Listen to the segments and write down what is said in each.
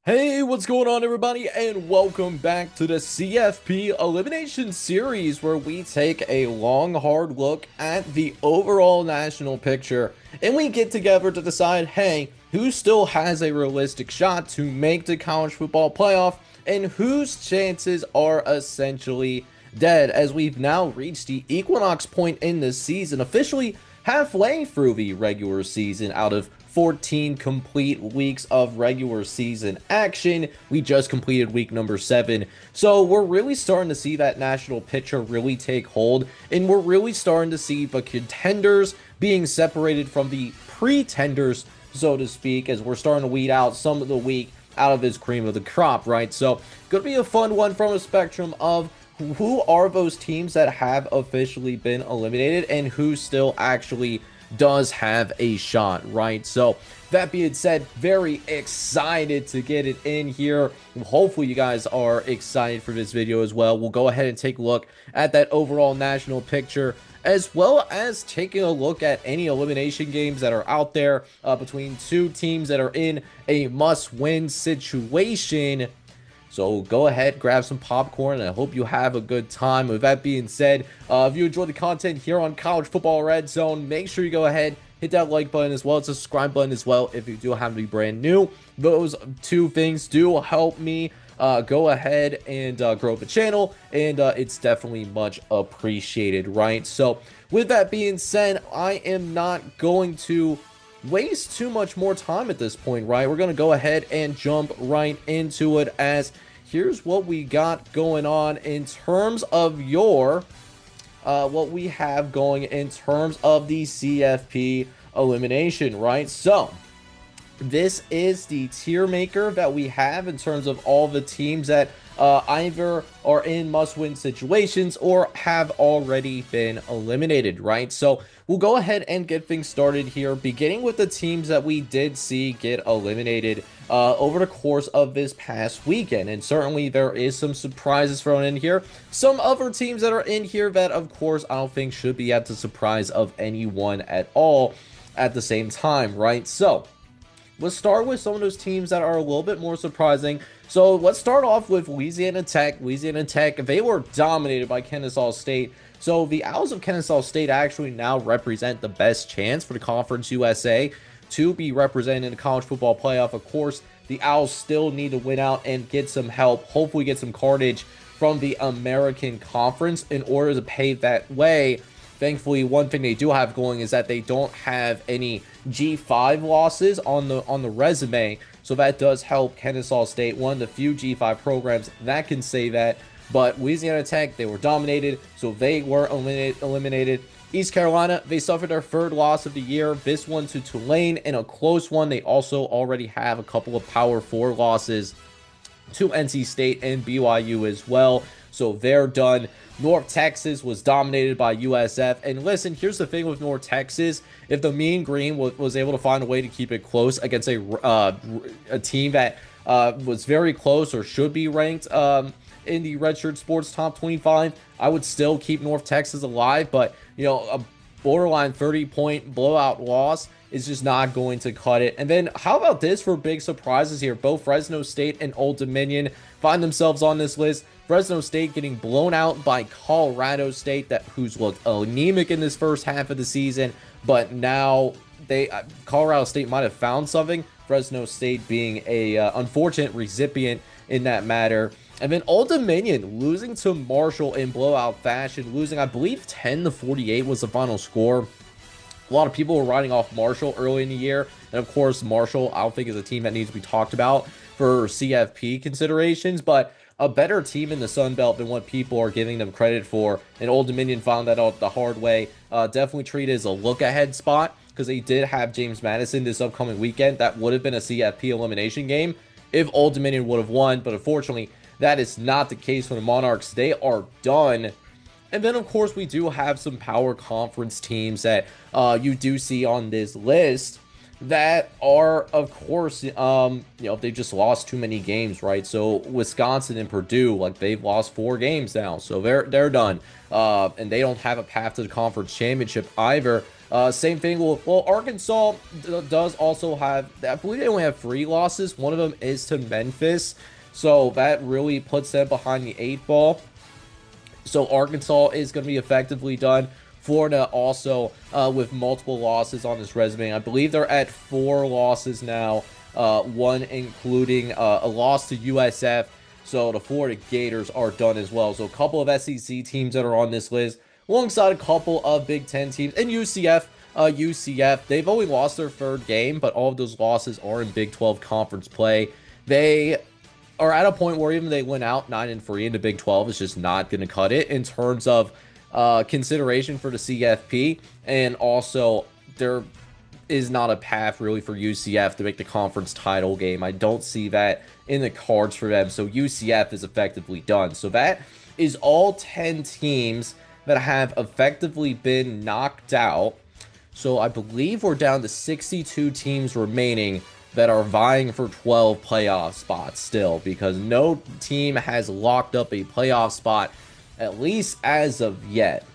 Hey, what's going on, everybody, and welcome back to the CFP Elimination Series, where we take a long, hard look at the overall national picture, and we get together to decide, hey, who still has a realistic shot to make the college football playoff, and whose chances are essentially dead, as we've now reached the equinox point in the season, officially halfway through the regular season out of 14 complete weeks of regular season action. We just completed week number 7. So we're really starting to see that national picture really take hold, and we're really starting to see the contenders being separated from the pretenders, so to speak, as we're starting to weed out some of the weak out of this cream of the crop, right? So gonna be a fun one from a spectrum of who are those teams that have officially been eliminated and who still actually does have a shot, right? So that being said, very excited to get it in here. Hopefully you guys are excited for this video as well. We'll go ahead and take a look at that overall national picture, as well as taking a look at any elimination games that are out there between two teams that are in a must-win situation. So go ahead, grab some popcorn, and I hope you have a good time. With that being said, if you enjoyed the content here on College Football Red Zone, make sure you go ahead, hit that like button as well as the subscribe button as well if you do happen to be brand new. Those two things do help me go ahead and grow the channel, and it's definitely much appreciated, right? So with that being said, I am not going to waste too much more time at this point, right? We're going to go ahead and jump right into it, as here's what we got going on in terms of what we have going in terms of the CFP elimination, right? So this is the tier maker that we have in terms of all the teams that either are in must-win situations or have already been eliminated, right? So we'll go ahead and get things started here, beginning with the teams that we did see get eliminated over the course of this past weekend. And certainly there is some surprises thrown in here. Some other teams that are in here that, of course, I don't think should be at the surprise of anyone at all at the same time, right? So let's start with some of those teams that are a little bit more surprising. So let's start off with Louisiana Tech. Louisiana Tech, they were dominated by Kennesaw State. So the Owls of Kennesaw State actually now represent the best chance for the Conference USA to be represented in the college football playoff. Of course, the Owls still need to win out and get some help, hopefully get some carnage from the American Conference in order to pave that way. Thankfully, one thing they do have going is that they don't have any G5 losses on the resume, so that does help Kennesaw State, one of the few G5 programs that can say that. But Louisiana Tech, they were dominated, so they were eliminated. East Carolina, they suffered their third loss of the year, this one to Tulane in a close one. They also already have a couple of Power 4 losses to NC State and BYU as well, so they're done. North Texas was dominated by USF. And listen, here's the thing with North Texas. If the Mean Green was able to find a way to keep it close against a team that was very close or should be ranked in the Redshirt Sports Top 25, I would still keep North Texas alive. But, you know, a borderline 30-point blowout loss is just not going to cut it. And then how about this for big surprises here? Both Fresno State and Old Dominion find themselves on this list. Fresno State getting blown out by Colorado State, who's looked anemic in this first half of the season, but now Colorado State might have found something. Fresno State being a unfortunate recipient in that matter. And then Old Dominion losing to Marshall in blowout fashion, losing, I believe, 10-48 was the final score. A lot of people were writing off Marshall early in the year, and of course, Marshall, I don't think, is a team that needs to be talked about for CFP considerations, but a better team in the Sun Belt than what people are giving them credit for. And Old Dominion found that out the hard way. Definitely treated as a look-ahead spot, because they did have James Madison this upcoming weekend. That would have been a CFP elimination game if Old Dominion would have won, but unfortunately, that is not the case for the Monarchs. They are done. And then, of course, we do have some power conference teams that you do see on this list that are, of course, you know, they just lost too many games, right? So Wisconsin and Purdue, like, they've lost 4 games now, so they're done, and they don't have a path to the conference championship either. Same thing. Well, Arkansas does also have, I believe they only have 3 losses. One of them is to Memphis. So that really puts them behind the 8 ball. So Arkansas is going to be effectively done. Florida also with multiple losses on his resume. I believe they're at 4 losses now, one including a loss to USF. So the Florida Gators are done as well. So a couple of SEC teams that are on this list, alongside a couple of Big Ten teams. And UCF, they've only lost their 3rd game, but all of those losses are in Big 12 conference play. They are at a point where even they went out 9-3 in the Big 12, it's just not going to cut it in terms of consideration for the CFP. And also, there is not a path really for UCF to make the conference title game. I don't see that in the cards for them. So UCF is effectively done. So that is all 10 teams that have effectively been knocked out. So I believe we're down to 62 teams remaining that are vying for 12 playoff spots still, because no team has locked up a playoff spot, at least as of yet.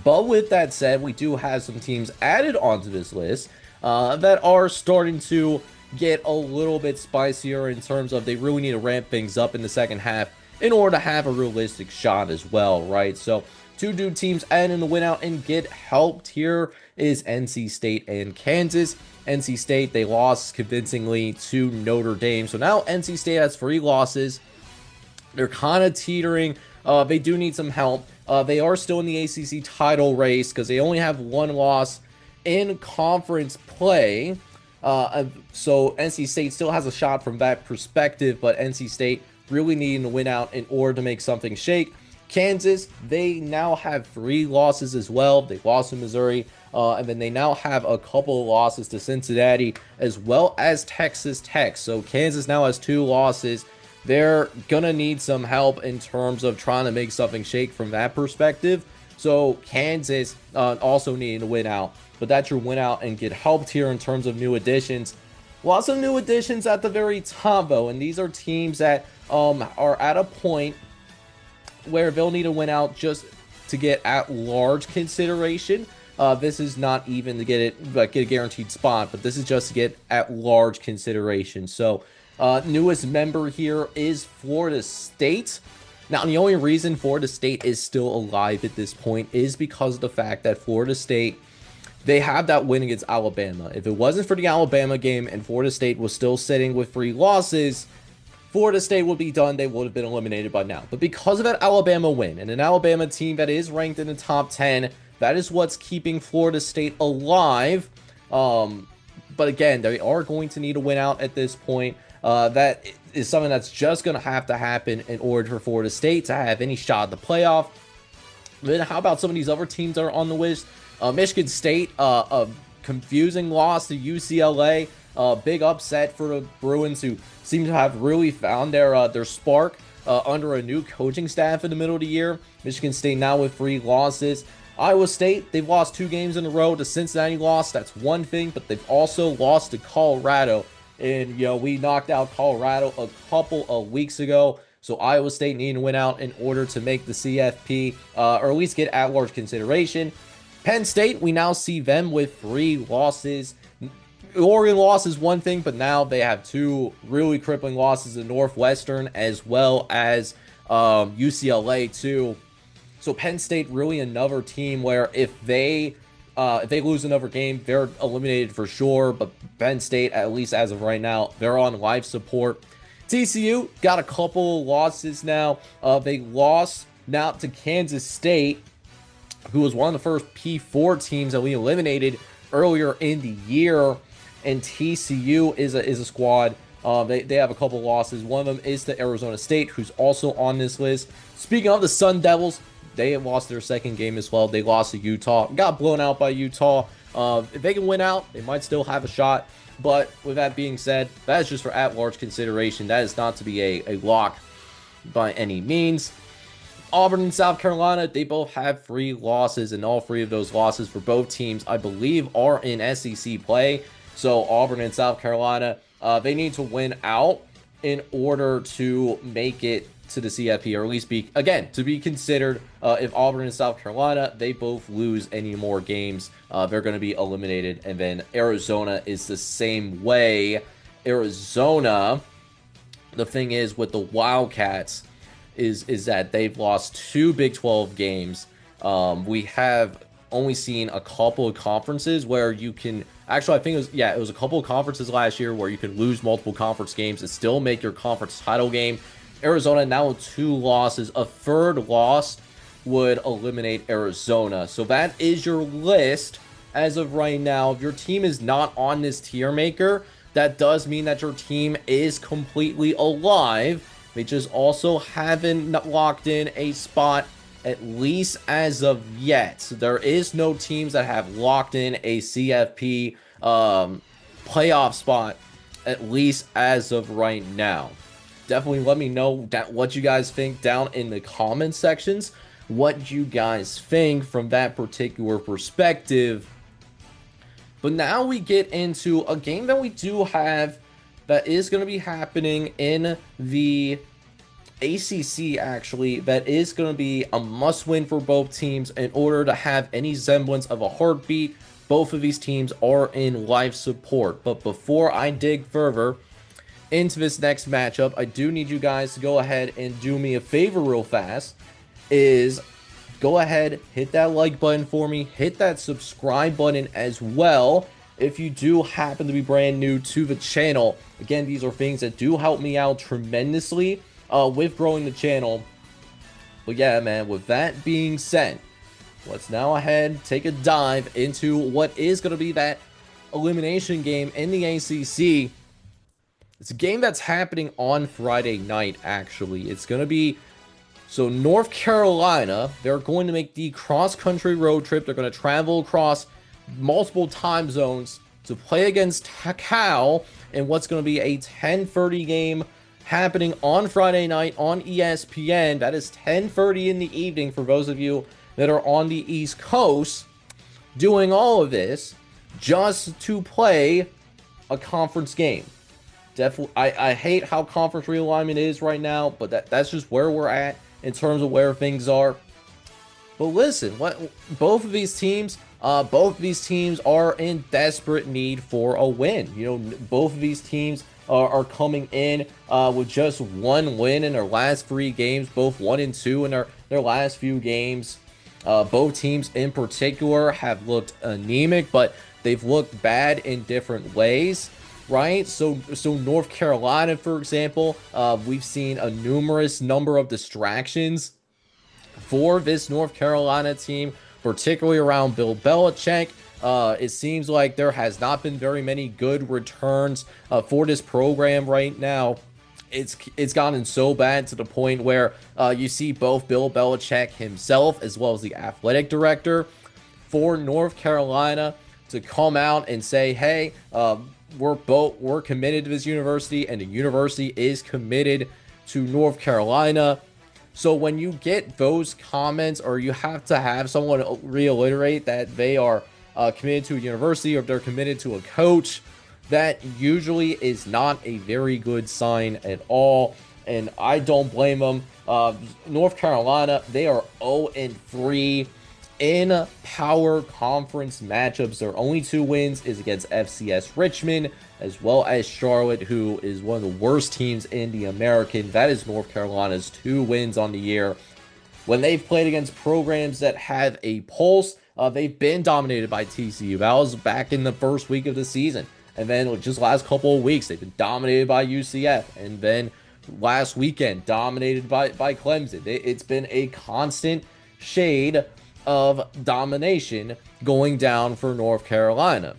But with that said, we do have some teams added onto this list that are starting to get a little bit spicier in terms of they really need to ramp things up in the second half in order to have a realistic shot as well, right? So 2 new teams adding the win out and get helped here is NC State and Kansas. NC State, they lost convincingly to Notre Dame. So now NC State has 3 losses. They're kind of teetering. They do need some help. They are still in the ACC title race because they only have 1 loss in conference play. So NC State still has a shot from that perspective, but NC State really needing to win out in order to make something shake. Kansas, they now have 3 losses as well. They lost to Missouri, and then they now have a couple of losses to Cincinnati as well as Texas Tech. So Kansas now has 2 losses. They're gonna need some help in terms of trying to make something shake from that perspective. So Kansas also needing to win out, but that's your win out and get helped here in terms of new additions. Lots of new additions at the very top though, and these are teams that are at a point where they'll need to win out just to get at large consideration. This is not even to get a guaranteed spot, but this is just to get at large consideration. So newest member here is Florida State. Now, the only reason Florida State is still alive at this point is because of the fact that Florida State, they have that win against Alabama. If it wasn't for the Alabama game and Florida State was still sitting with 3 losses, Florida State would be done. They would have been eliminated by now. But because of that Alabama win and an Alabama team that is ranked in the top 10, that is what's keeping Florida State alive. But again, they are going to need a win out at this point. That is something that's just going to happen in order for Florida State to have any shot at the playoff. Then how about some of these other teams that are on the list? Michigan State, a confusing loss to UCLA. Big upset for the Bruins, who seem to have really found their spark under a new coaching staff in the middle of the year. Michigan State now with 3 losses. Iowa State, they've lost 2 games in a row. The Cincinnati loss, that's one thing, but they've also lost to Colorado. And, you know, we knocked out Colorado a couple of weeks ago. So Iowa State needing to win out in order to make the CFP, or at least get at-large consideration. Penn State, we now see them with 3 losses. Oregon loss is one thing, but now they have 2 really crippling losses in Northwestern as well as UCLA too. So Penn State really another team where if they lose another game, they're eliminated for sure. But Penn State, at least as of right now, they're on life support. TCU got a couple losses now. They lost now to Kansas State, who was one of the first P4 teams that we eliminated earlier in the year. And TCU is a squad. They have a couple losses. One of them is to Arizona State, who's also on this list. Speaking of the Sun Devils, they have lost their second game as well. They lost to Utah. Got blown out by Utah. If they can win out, they might still have a shot. But with that being said, that is just for at-large consideration. That is not to be a lock by any means. Auburn and South Carolina, they both have 3 losses, and all 3 of those losses for both teams, I believe, are in SEC play. So Auburn and South Carolina, they need to win out in order to make it to the CFP, or at least be, again, to be considered. If Auburn and South Carolina, they both lose any more games, they're going to be eliminated. And then Arizona is the same way. Arizona, the thing is with the Wildcats is that they've lost 2 Big 12 games. We have only seen a couple of conferences where you can actually, I think it was a couple of conferences last year where you can lose multiple conference games and still make your conference title game. Arizona now 2 losses. A third loss would eliminate Arizona. So that is your list as of right now. If your team is not on this tier maker, that does mean that your team is completely alive. They just also haven't locked in a spot, at least as of yet. So there is no teams that have locked in a CFP playoff spot, at least as of right now. Definitely let me know what you guys think down in the comment sections. What you guys think from that particular perspective. But now we get into a game that we do have that is going to be happening in the ACC, actually, that is going to be a must-win for both teams in order to have any semblance of a heartbeat. Both of these teams are in life support. But before I dig further into this next matchup, I do need you guys to go ahead and do me a favor real fast. Is go ahead, hit that like button for me, hit that subscribe button as well if you do happen to be brand new to the channel. Again, these are things that do help me out tremendously with growing the channel. But yeah, man, with that being said, let's now ahead take a dive into what is going to be that elimination game in the ACC. It's a game that's happening on Friday night, actually. It's going to be, so North Carolina, they're going to make the cross-country road trip. They're going to travel across multiple time zones to play against Cal in what's going to be a 10:30 game happening on Friday night on ESPN. That is 10:30 in the evening for those of you that are on the East Coast, doing all of this just to play a conference game. Definitely, I hate how conference realignment is right now, but that's just where we're at in terms of where things are. But listen, both of these teams are in desperate need for a win. You know, both of these teams are coming in with just 1 win in their last 3 games, both 1-2 in their last few games. Both teams in particular have looked anemic, but they've looked bad in different ways. Right, so North Carolina, for example, we've seen a numerous number of distractions for this North Carolina team, particularly around Bill Belichick. It seems like there has not been very many good returns for this program right now. It's gotten so bad to the point where you see both Bill Belichick himself as well as the athletic director for North Carolina to come out and say, hey, we're committed to this university, and the university is committed to North Carolina. So when you get those comments, or you have to have someone reiterate that they are committed to a university, or if they're committed to a coach, that usually is not a very good sign at all, and I don't blame them. North Carolina, they are 0-3 in power conference matchups. Their only 2 wins is against FCS Richmond, as well as Charlotte, who is one of the worst teams in the American. That is North Carolina's 2 wins on the year. When they've played against programs that have a pulse, they've been dominated by TCU. That was back in the first week of the season. And then just last couple of weeks, they've been dominated by UCF. And then last weekend, dominated by Clemson. It's been a constant shade of domination going down for North Carolina.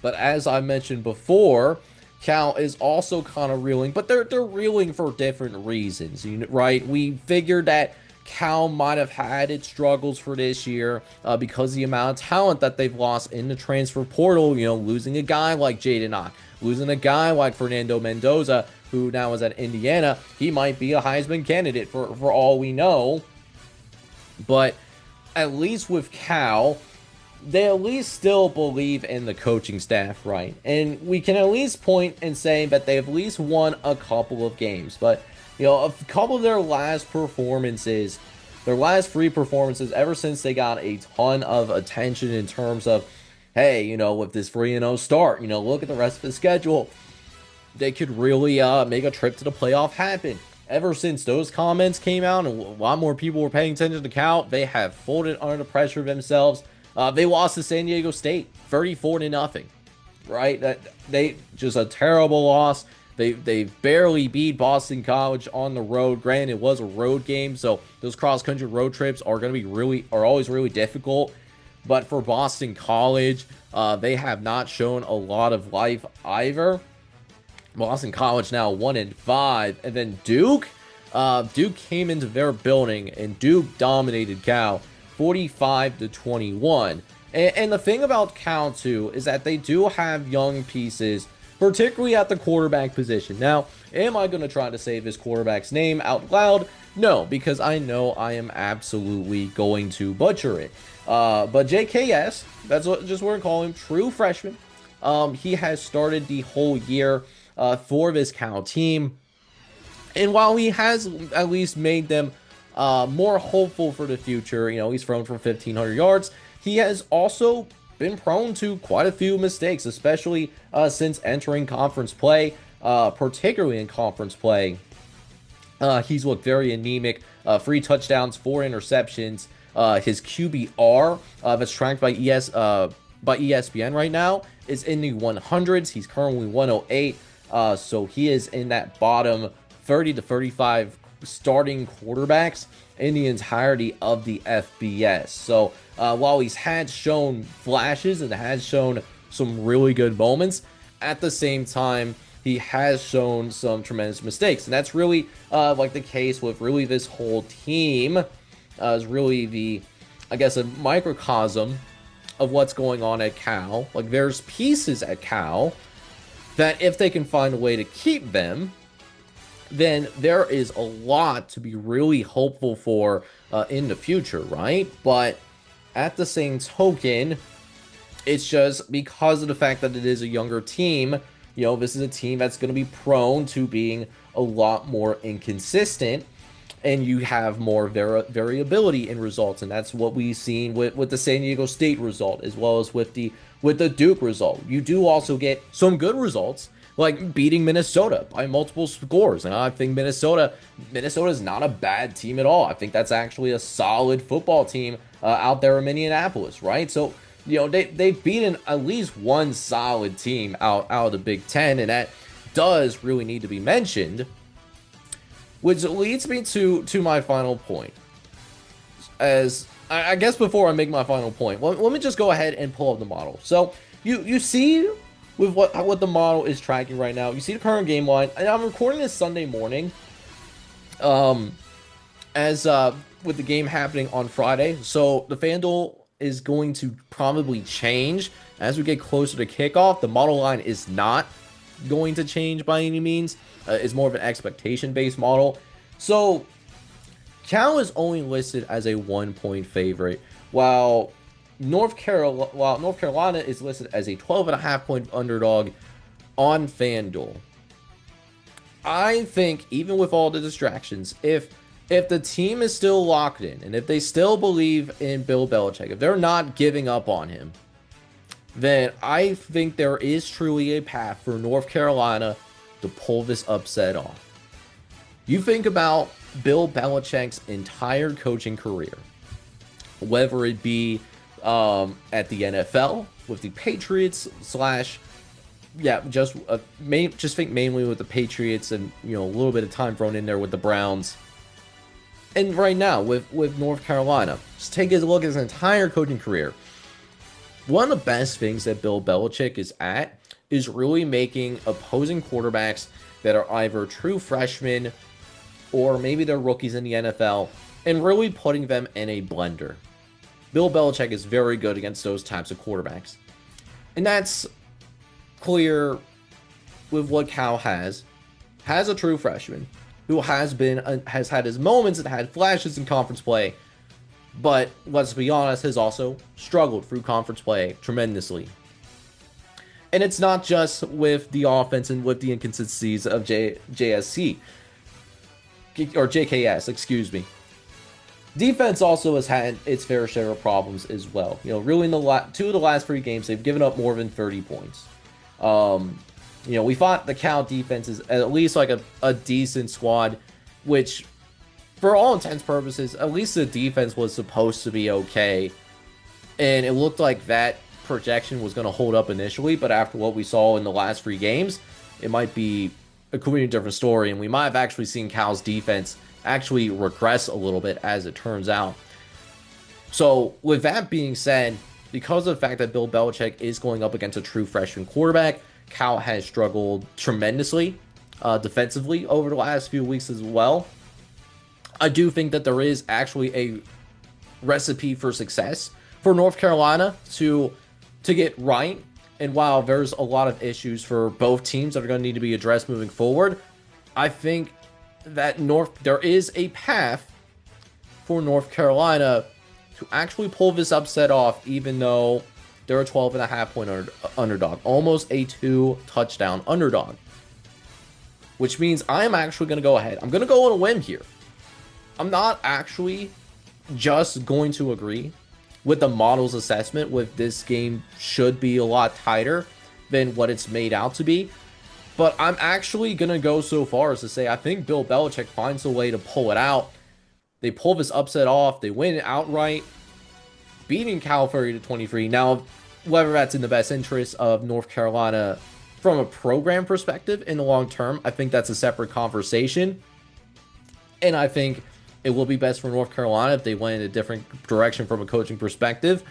But as I mentioned before, Cal is also kind of reeling, but they're reeling for different reasons, right? We figured that Cal might have had its struggles for this year because of the amount of talent that they've lost in the transfer portal, you know, losing a guy like Jaden Ott, losing a guy like Fernando Mendoza, who now is at Indiana. He might be a Heisman candidate for all we know. But at least with Cal, they at least still believe in the coaching staff, right? And we can at least point and say that they have at least won a couple of games. But, a couple of their last performances, their last 3 performances, ever since they got a ton of attention in terms of, hey, with this 3-0 start, look at the rest of the schedule. They could really make a trip to the playoff happen. Ever since those comments came out and a lot more people were paying attention to Cal, they have folded under the pressure of themselves. They lost to San Diego State 34-0, right? They just a terrible loss. They barely beat Boston College on the road. Granted, it was a road game, so those cross country road trips are always really difficult. But for Boston College, they have not shown a lot of life either. Boston College now 1-5, and then Duke came into their building and Duke dominated Cal 45-21. And the thing about Cal too is that they do have young pieces, particularly at the quarterback position. Now, am I going to try to say this quarterback's name out loud? No, because I know I am absolutely going to butcher it. But JKS, that's what we're calling him, true freshman. He has started the whole year for this Cal team. And while he has at least made them more hopeful for the future, he's thrown for 1,500 yards, he has also been prone to quite a few mistakes, especially since entering conference play, particularly in conference play. He's looked very anemic, 3 touchdowns, 4 interceptions. His QBR that's tracked by ESPN right now is in the 100s. He's currently 108. So he is in that bottom 30 to 35 starting quarterbacks in the entirety of the FBS. So while he's had shown flashes and has shown some really good moments, at the same time, he has shown some tremendous mistakes. And that's really like the case with really this whole team. Is really I guess, a microcosm of what's going on at Cal. Like, there's pieces at Cal that if they can find a way to keep them, then there is a lot to be really hopeful for in the future, right? But at the same token, it's just because of the fact that it is a younger team, this is a team that's going to be prone to being a lot more inconsistent, and you have more variability in results, and that's what we've seen with the San Diego State result, as well as with the Duke result. You do also get some good results, like beating Minnesota by multiple scores, and I think Minnesota is not a bad team at all. I think that's actually a solid football team out there in Minneapolis, right? So, they've beaten at least one solid team out of the Big Ten, and that does really need to be mentioned. Which leads me to my final point. As I guess before I make my final point, let me just go ahead and pull up the model. So you see with what the model is tracking right now. You see the current game line, and I'm recording this Sunday morning. As with the game happening on Friday, so the FanDuel is going to probably change as we get closer to kickoff. The model line is not going to change by any means. It's more of an expectation-based model. So Cal is only listed as a 1-point favorite, while North Carolina is listed as a 12.5-point underdog on FanDuel. I think even with all the distractions, if the team is still locked in, and if they still believe in Bill Belichick, if they're not giving up on him, then I think there is truly a path for North Carolina to pull this upset off. You think about Bill Belichick's entire coaching career, whether it be at the NFL with the Patriots just think mainly with the Patriots, and a little bit of time thrown in there with the Browns, and right now with North Carolina. Just take a look at his entire coaching career. One of the best things that Bill Belichick is at is really making opposing quarterbacks that are either true freshmen or maybe they're rookies in the NFL, and really putting them in a blender. Bill Belichick is very good against those types of quarterbacks. And that's clear with what Cal has a true freshman who has had his moments and had flashes in conference play, but let's be honest, has also struggled through conference play tremendously. And it's not just with the offense and with the inconsistencies of JSC or JKS, excuse me. Defense also has had its fair share of problems as well. Really in the two of the last three games, they've given up more than 30 points. We thought the Cal defense is at least like a decent squad, which, for all intents and purposes, at least the defense was supposed to be okay. And it looked like that projection was going to hold up initially, but after what we saw in the last three games, it might be a completely different story, and we might have actually seen Cal's defense actually regress a little bit, as it turns out. So with that being said, because of the fact that Bill Belichick is going up against a true freshman quarterback, Cal has struggled tremendously defensively over the last few weeks as well. I do think that there is actually a recipe for success for North Carolina to get right. And while there's a lot of issues for both teams that are going to need to be addressed moving forward, I think that there is a path for North Carolina to actually pull this upset off, even though they're a 12.5-point underdog, almost a 2-touchdown underdog. Which means I'm actually going to go ahead. I'm going to go on a whim here. I'm not actually just going to agree with the model's assessment with this game should be a lot tighter than what it's made out to be. But I'm actually going to go so far as to say I think Bill Belichick finds a way to pull it out. They pull this upset off. They win it outright, beating Cal 30-23. Now, whether that's in the best interest of North Carolina from a program perspective in the long term, I think that's a separate conversation. And I think it will be best for North Carolina if they went in a different direction from a coaching perspective.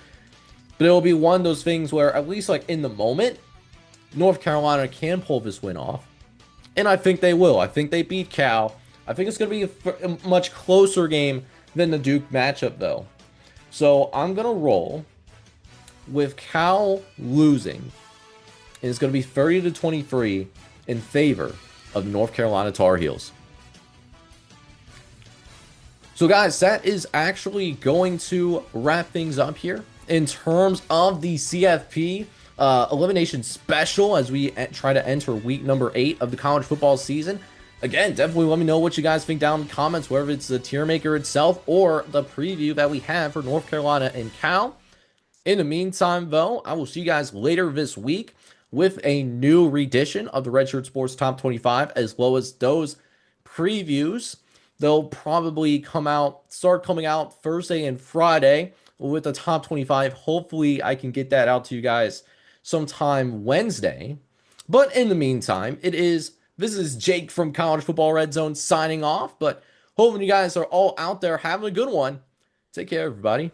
But it will be one of those things where, at least like in the moment, North Carolina can pull this win off. And I think they will. I think they beat Cal. I think it's going to be a much closer game than the Duke matchup, though. So I'm going to roll with Cal losing. And it's going to be 30-23 in favor of the North Carolina Tar Heels. So guys, that is actually going to wrap things up here in terms of the CFP elimination special as we try to enter week number 8 of the college football season. Again, definitely let me know what you guys think down in the comments, whether it's the tier maker itself or the preview that we have for North Carolina and Cal. In the meantime, though, I will see you guys later this week with a new rendition of the Redshirt Sports Top 25, as well as those previews. They'll probably start coming out Thursday and Friday with the top 25. Hopefully, I can get that out to you guys sometime Wednesday. But in the meantime, this is Jake from College Football Red Zone signing off. But hoping you guys are all out there having a good one. Take care, everybody.